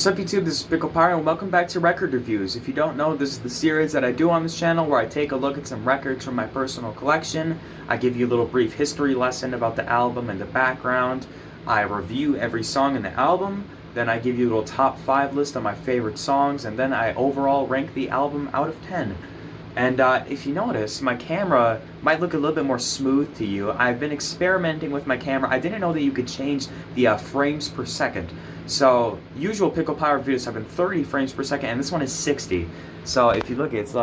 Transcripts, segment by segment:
What's up YouTube, this is Pickle Pyro and welcome back to Record Reviews. If you don't know, this is the series that I do on this channel where I take a look at some records from my personal collection. I give you a little brief history lesson about the album and the background. I review every song in the album, then I give you a little top 5 list of my favorite songs, and then I overall rank the album out of 10. And if you notice, my camera might look a little bit more smooth to you. I've been experimenting with my camera. I didn't know that you could change the frames per second. So, usual Pickle Power videos have been 30 frames per second, and this one is 60. So, if you look, it's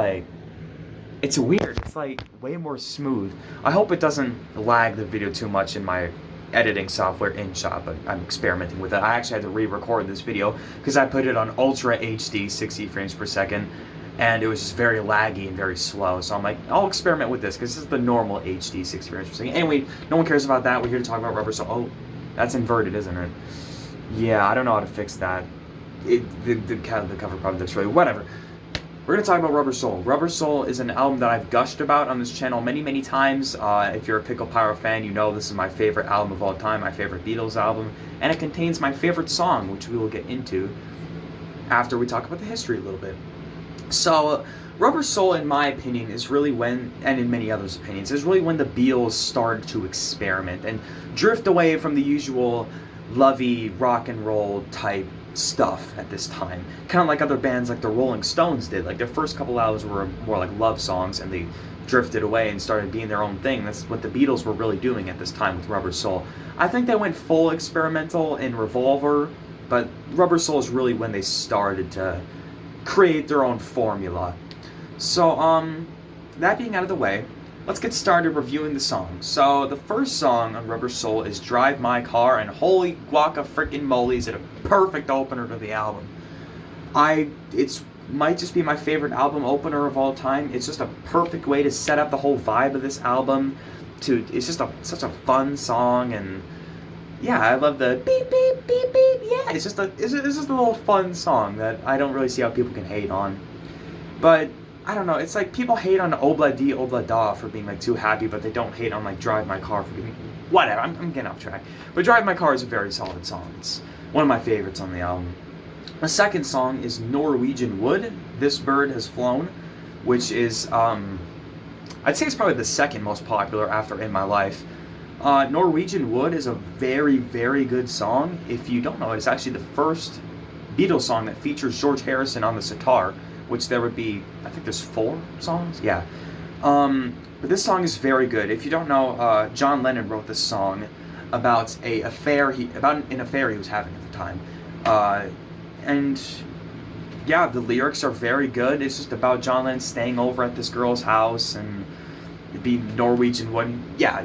weird. It's like way more smooth. I hope it doesn't lag the video too much in my editing software InShot, but I'm experimenting with it. I actually had to re-record this video because I put it on Ultra HD 60 frames per second. And it was just very laggy and very slow. So I'm like, I'll experiment with this because this is the normal HD 60 frames per second. Anyway, no one cares about that. We're here to talk about Rubber Soul. Oh, that's inverted, isn't it? Yeah, I don't know how to fix that. The cover probably looks really... Whatever. We're going to talk about Rubber Soul. Rubber Soul is an album that I've gushed about on this channel many, many times. If you're a Pickle Pyro fan, you know this is my favorite album of all time, my favorite Beatles album. And it contains my favorite song, which we will get into after we talk about the history a little bit. So, Rubber Soul, in my opinion, is really when, and in many others' opinions, is really when the Beatles started to experiment and drift away from the usual lovey, rock and roll type stuff at this time. Kind of like other bands like the Rolling Stones did. Like, their first couple albums were more like love songs, and they drifted away and started being their own thing. That's what the Beatles were really doing at this time with Rubber Soul. I think they went full experimental in Revolver, but Rubber Soul is really when they started to create their own formula. So, that being out of the way, let's get started reviewing the songs. So, the first song on Rubber Soul is Drive My Car, and holy guaca frickin' moly, is it a perfect opener to the album. It might just be my favorite album opener of all time. It's just a perfect way to set up the whole vibe of this album. It's just such a fun song, and yeah, I love the beep beep beep beep. Yeah, it's just a little fun song that I don't really see how people can hate on. But I don't know, it's like people hate on Obla Di Obla Da for being like too happy, but they don't hate on like Drive My Car for being whatever. I'm getting off track. But Drive My Car is a very solid song. It's one of my favorites on the album. The second song is Norwegian Wood. This Bird Has Flown, which is I'd say it's probably the second most popular after In My Life. Norwegian Wood is a very, very good song. If you don't know it, it's actually the first Beatles song that features George Harrison on the sitar, which there would be, I think there's 4 songs? Yeah. But this song is very good. If you don't know, John Lennon wrote this song about an affair he was having at the time. And yeah, the lyrics are very good. It's just about John Lennon staying over at this girl's house and it'd be Norwegian Wood. Yeah,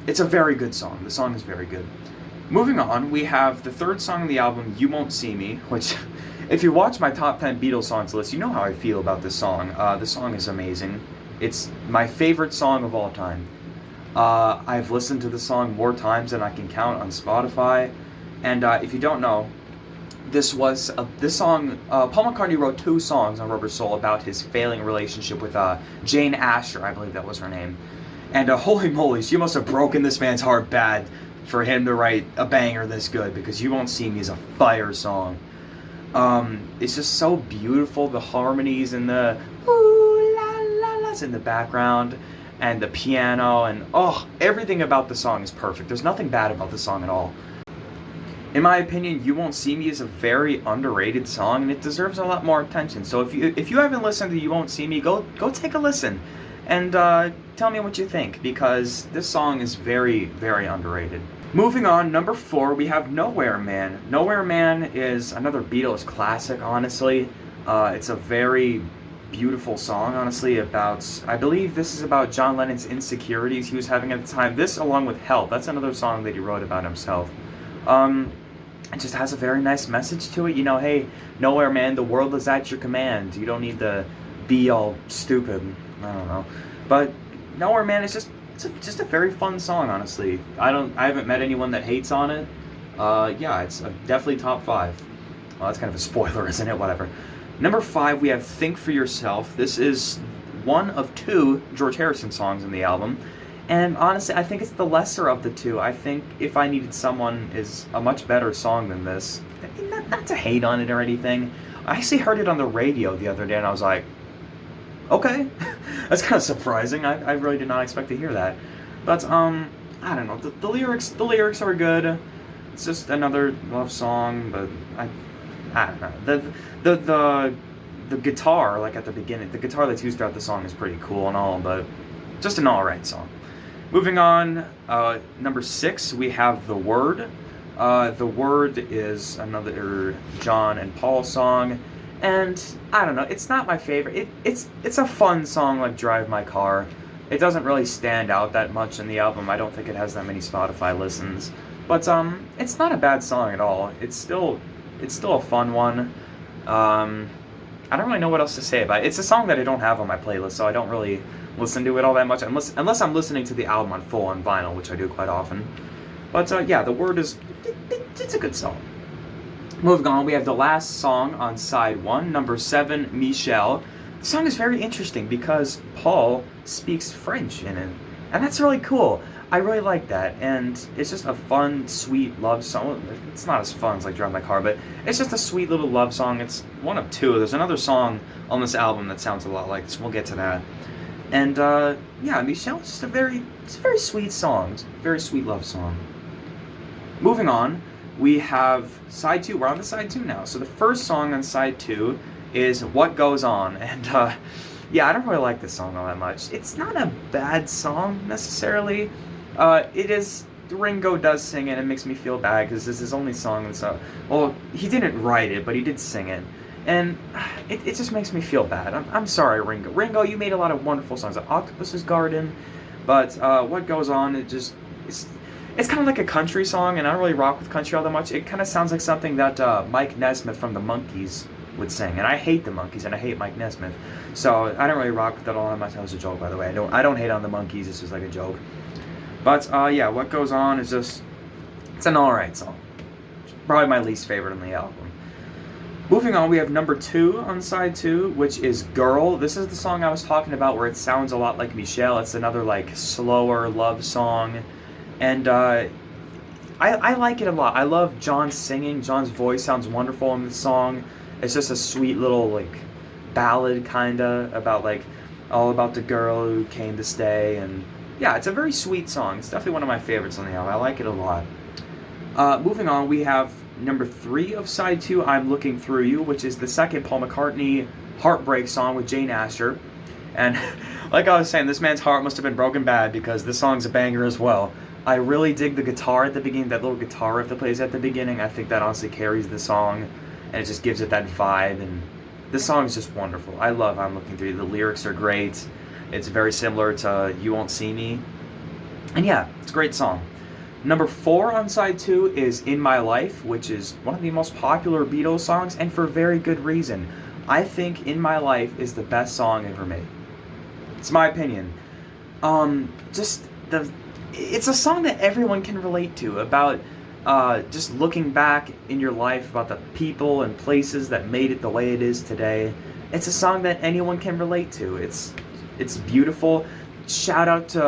it's a very good song. The song is very good. Moving on, we have the third song on the album, You Won't See Me, which, if you watch my top 10 Beatles songs list, you know how I feel about this song. The song is amazing. It's my favorite song of all time. I've listened to the song more times than I can count on Spotify. And if you don't know, this song, Paul McCartney wrote 2 songs on Rubber Soul about his failing relationship with Jane Asher, I believe that was her name. And holy moly, she must have broken this man's heart bad for him to write a banger this good, because You Won't See Me is a fire song. It's just so beautiful, the harmonies and the ooh la la la's in the background, and the piano, and everything about the song is perfect. There's nothing bad about the song at all. In my opinion, You Won't See Me is a very underrated song, and it deserves a lot more attention. So if you haven't listened to You Won't See Me, go take a listen. And tell me what you think, because this song is very, very underrated. Moving on, number 4, we have Nowhere Man. Nowhere Man is another Beatles classic, honestly. It's a very beautiful song, honestly, I believe this is about John Lennon's insecurities he was having at the time. This, along with Help, that's another song that he wrote about himself. It just has a very nice message to it. You know, hey, Nowhere Man, the world is at your command. You don't need to be all stupid. I don't know, but Nowhere Man is just a very fun song, honestly. I haven't met anyone that hates on it. Yeah, it's definitely top 5. Well, that's kind of a spoiler, isn't it? Whatever. Number 5, we have Think for Yourself. This is one of 2 George Harrison songs in the album, And honestly, I think it's the lesser of the two. I think If I Needed Someone is a much better song than this. Not to hate on it or anything. I actually heard it on the radio the other day and I was like, okay. That's kind of surprising. I really did not expect to hear that. But, I don't know. The lyrics are good. It's just another love song, but I don't know. The guitar, like at the beginning, the guitar that's used throughout the song is pretty cool and all, but just an alright song. Moving on, number 6, we have The Word. The Word is another John and Paul song, and I don't know, it's not my favorite. It's a fun song like Drive My Car. It doesn't really stand out that much in the album. I don't think it has that many Spotify listens, but it's not a bad song at all. It's still a fun one. I don't really know what else to say about it. It's a song that I don't have on my playlist, so I don't really listen to it all that much, unless I'm listening to the album on full on vinyl, which I do quite often. But yeah, The Word it's a good song. Moving on, we have the last song on side 1, number 7, Michel. The song is very interesting because Paul speaks French in it, and that's really cool. I really like that, and it's just a fun, sweet love song. It's not as fun as like Drive My Car, but it's just a sweet little love song. It's one of two. There's another song on this album that sounds a lot like this. We'll get to that. And yeah, Michel is just a very sweet song. It's a very sweet love song. Moving on, we have side 2. We're on the side 2 now. So the first song on side 2 is What Goes On, and yeah, I don't really like this song all that much. It's not a bad song necessarily. It is. Ringo does sing it. It makes me feel bad because this is his only song that's well, he didn't write it, but he did sing it, and it just makes me feel bad. I'm sorry, Ringo. Ringo, you made a lot of wonderful songs, like Octopus's Garden, but What Goes On, it's kind of like a country song, and I don't really rock with country all that much. It kind of sounds like something that Mike Nesmith from the Monkees would sing, and I hate the Monkees and I hate Mike Nesmith, so I don't really rock with that all that much. That was a joke, by the way. I don't hate on the Monkees. This was like a joke. But yeah, What Goes On is it's an alright song. It's probably my least favorite on the album. Moving on, we have number 2 on side 2, which is Girl. This is the song I was talking about where it sounds a lot like Michel. It's another like slower love song. And I like it a lot. I love John's singing. John's voice sounds wonderful in this song. It's just a sweet little like ballad kinda about like all about the girl who came to stay, and yeah, it's a very sweet song. It's definitely one of my favorites on the album. I like it a lot. Moving on, we have number 3 of side 2, I'm Looking Through You, which is the second Paul McCartney heartbreak song with Jane Asher. And like I was saying, this man's heart must have been broken bad because this song's a banger as well. I really dig the guitar at the beginning, that little guitar riff that plays at the beginning. I think that honestly carries the song, and it just gives it that vibe, and this song is just wonderful. I love I'm Looking Through You. The lyrics are great. It's very similar to You Won't See Me. And yeah, it's a great song. Number 4 on side 2 is In My Life, which is one of the most popular Beatles songs, and for very good reason. I think In My Life is the best song ever made. It's my opinion. It's a song that everyone can relate to, about just looking back in your life, about the people and places that made it the way it is today. It's a song that anyone can relate to. It's beautiful. Shout out to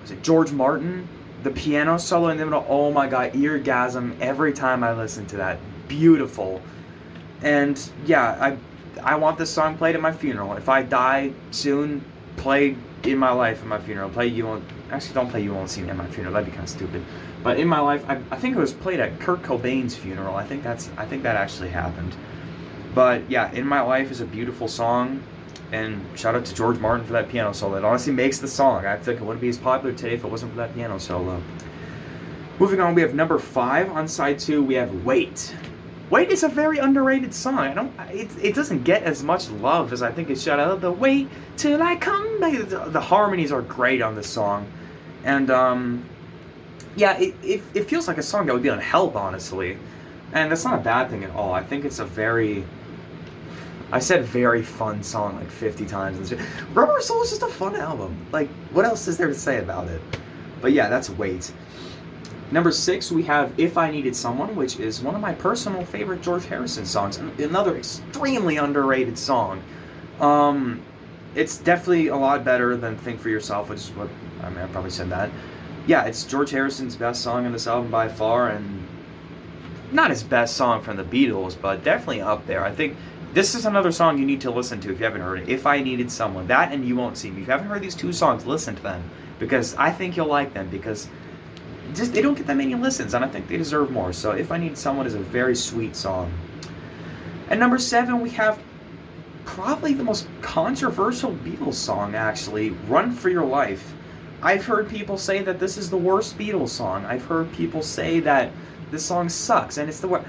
was it George Martin? The piano solo in the middle. Oh my god, eargasm every time I listen to that. Beautiful. And yeah, I want this song played at my funeral. If I die soon, play In My Life at my funeral. Play You Won't. Actually, don't play You Won't See Me at my funeral. That'd be kind of stupid. But In My Life, I think it was played at Kurt Cobain's funeral. I think that actually happened. But yeah, In My Life is a beautiful song. And shout out to George Martin for that piano solo. It honestly makes the song. I think it wouldn't be as popular today if it wasn't for that piano solo. Moving on, we have number 5 on side 2. We have Wait. Wait is a very underrated song. It doesn't get as much love as I think it should. I love the Wait Till I Come Back. The harmonies are great on this song. And yeah, it feels like a song that would be on Help, honestly. And that's not a bad thing at all. I think it's a very... I said very fun song like 50 times. Rubber Soul is just a fun album. Like, what else is there to say about it? But yeah, that's Wait. Number 6, we have If I Needed Someone, which is one of my personal favorite George Harrison songs. Another extremely underrated song. It's definitely a lot better than Think For Yourself, which is what I mean, I probably said that. Yeah, it's George Harrison's best song in this album by far, and not his best song from the Beatles, but definitely up there. I think this is another song you need to listen to if you haven't heard it. If I Needed Someone. That and You Won't See Me. If you haven't heard these two songs, listen to them, because I think you'll like them, because just they don't get that many listens, and I think they deserve more. So If I Needed Someone is a very sweet song. At number 7, we have probably the most controversial Beatles song, actually, Run For Your Life. I've heard people say that this is the worst Beatles song. I've heard people say that this song sucks, and it's the worst.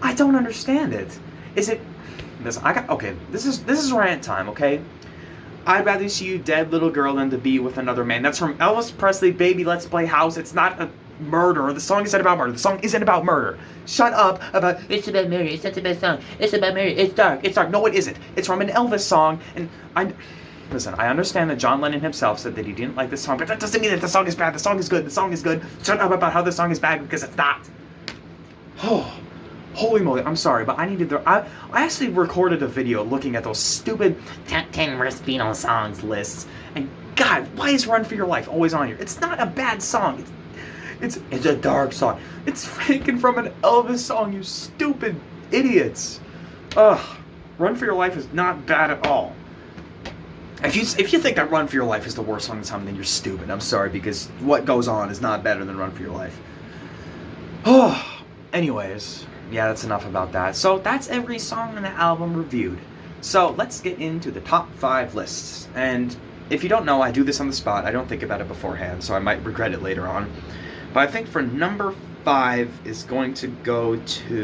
I don't understand it. Is it... Listen, okay, this is rant time, okay? I'd rather see you dead, little girl, than to be with another man. That's from Elvis Presley, Baby Let's Play House. It's not a murder. The song isn't about murder. The song isn't about murder. Shut up about, it's about murder. It's not the best song. It's about murder. It's dark. It's dark. No, it isn't. It's from an Elvis song, and Listen, I understand that John Lennon himself said that he didn't like this song, but that doesn't mean that the song is bad. The song is good. The song is good. Shut up about how the song is bad, because it's not. Oh, holy moly. I'm sorry, but I needed I actually recorded a video looking at those stupid 10 worst Beatles songs lists, and God, why is Run For Your Life always on here? It's not a bad song. It's a dark song. It's taken from an Elvis song, you stupid idiots. Ugh. Run For Your Life is not bad at all. If you think that Run For Your Life is the worst song in the time, then you're stupid. I'm sorry, because what goes on is not better than Run For Your Life. Oh, anyways, yeah, that's enough about that. So that's every song on the album reviewed. So let's get into the top 5 lists. And if you don't know, I do this on the spot. I don't think about it beforehand, so I might regret it later on. But I think for number 5 is going to go to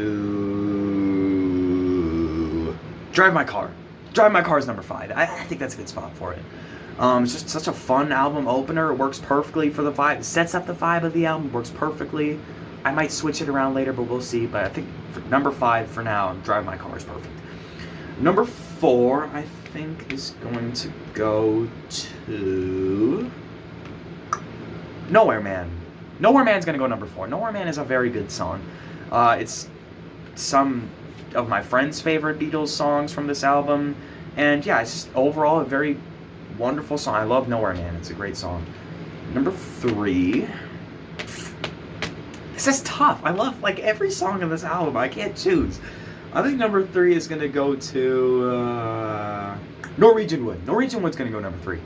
Drive My Car. Drive My Car is number 5. I think that's a good spot for it. It's just such a fun album opener. It works perfectly for the vibe. It sets up the vibe of the album. Works perfectly. I might switch it around later, but we'll see. But I think for number 5 for now, Drive My Car is perfect. Number 4, I think, is going to go to Nowhere Man. Nowhere Man's going to go number 4. Nowhere Man is a very good song. It's some of my friends' favorite Beatles songs from this album. And yeah, it's just overall a very wonderful song. I love Nowhere Man. It's a great song. Number 3. This is tough. I love like every song in this album. I can't choose. I think number 3 is going to go to Norwegian Wood. Norwegian Wood's going to go number 3.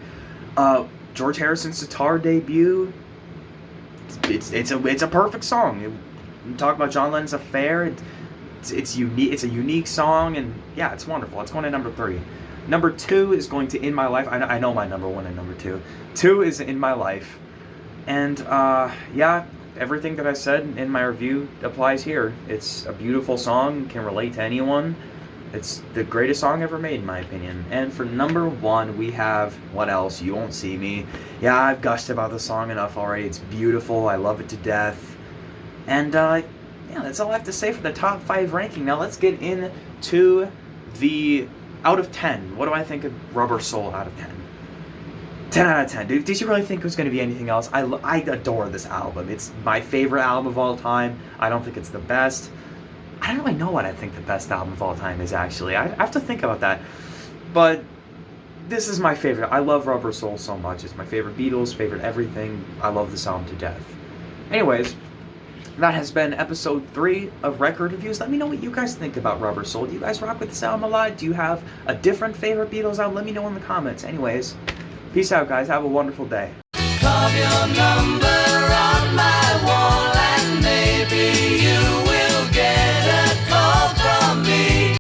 George Harrison's guitar debut. It's a perfect song. You talk about John Lennon's affair. It's unique. It's a unique song, and yeah, it's wonderful. It's going to number 3. Number 2 is going to In My Life. I know my number 1 and number 2. 2 is In My Life, and yeah, everything that I said in my review applies here. It's a beautiful song. Can relate to anyone. It's the greatest song ever made, in my opinion. And for number 1, we have What Else? You Won't See Me. Yeah, I've gushed about the song enough already. It's beautiful. I love it to death. And yeah, that's all I have to say for the top 5 ranking. Now let's get into the out of 10. What do I think of Rubber Soul out of 10? 10 out of 10. Did you really think it was going to be anything else? I adore this album. It's my favorite album of all time. I don't think it's the best. I don't really know what I think the best album of all time is, actually. I have to think about that. But this is my favorite. I love Rubber Soul so much. It's my favorite Beatles, favorite everything. I love this album to death. Anyways, that has been episode 3 of Record Reviews. Let me know what you guys think about Rubber Soul. Do you guys rock with this album a lot? Do you have a different favorite Beatles album? Let me know in the comments. Anyways, peace out, guys. Have a wonderful day. Carve your number on my wall and maybe you